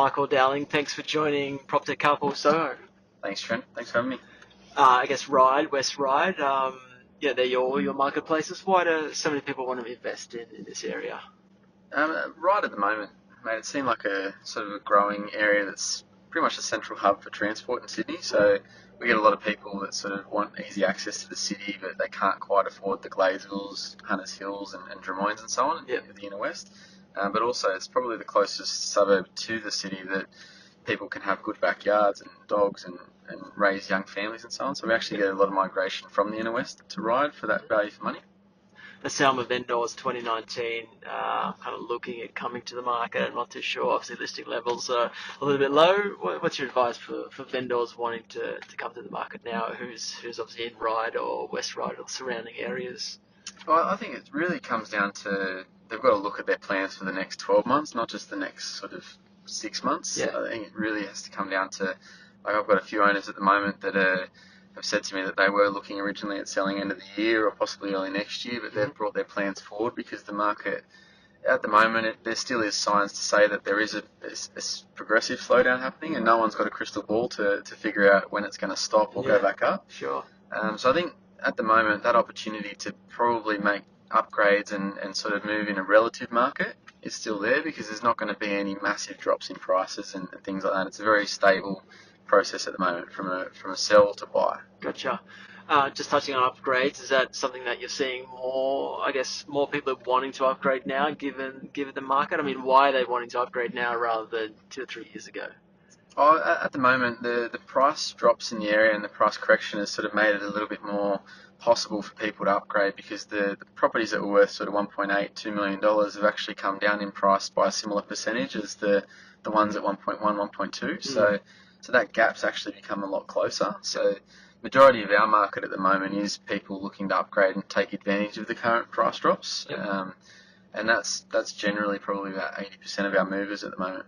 Michael Dowling, thanks for joining PropTech Couple Soho. Thanks, Trent. Thanks for having me. I guess Ryde, West Ryde, they're your marketplaces. Why do so many people want to invest in this area? Right at the moment, mate, it seemed like a sort of a growing area that's pretty much a central hub for transport in Sydney. So we get a lot of people that sort of want easy access to the city, but they can't quite afford the Glazevilles, Hunters Hills, and Drummoynes and so on Yep. in the inner west. But also, it's probably the closest suburb to the city that people can have good backyards and dogs and raise young families and so on. So we actually get a lot of migration from the inner west to Ryde for that value for money. The Selma vendors 2019, kind of looking at coming to the market. I'm not too sure. Obviously, listing levels are a little bit low. What's your advice for vendors wanting to come to the market now? Who's obviously in Ryde or West Ryde or surrounding areas? Well, I think it really comes down to they've got to look at their plans for the next 12 months, not just the next sort of 6 months. Yeah. I think it really has to come down to, like I've got a few owners at the moment that have said to me that they were looking originally at selling end of the year or possibly early next year, but they've brought their plans forward because the market at the moment, there still is signs to say that there is a progressive slowdown happening, and no one's got a crystal ball to figure out when it's going to stop or go back up. Sure. So I think at the moment that opportunity to probably make upgrades and sort of move in a relative market is still there because there's not going to be any massive drops in prices and things like that. It's a very stable process at the moment from a sell to buy. Gotcha. Just touching on upgrades, is that something that you're seeing more? I guess more people are wanting to upgrade now, given the market. I mean, why are they wanting to upgrade now rather than 2 or 3 years ago? At the moment, the price drops in the area and the price correction has sort of made it a little bit more possible for people to upgrade because the properties that were worth sort of $1.8-2 million have actually come down in price by a similar percentage as the ones at 1.1, 1.2. So that gap's actually become a lot closer. So majority of our market at the moment is people looking to upgrade and take advantage of the current price drops. Yep. And that's generally probably about 80% of our movers at the moment.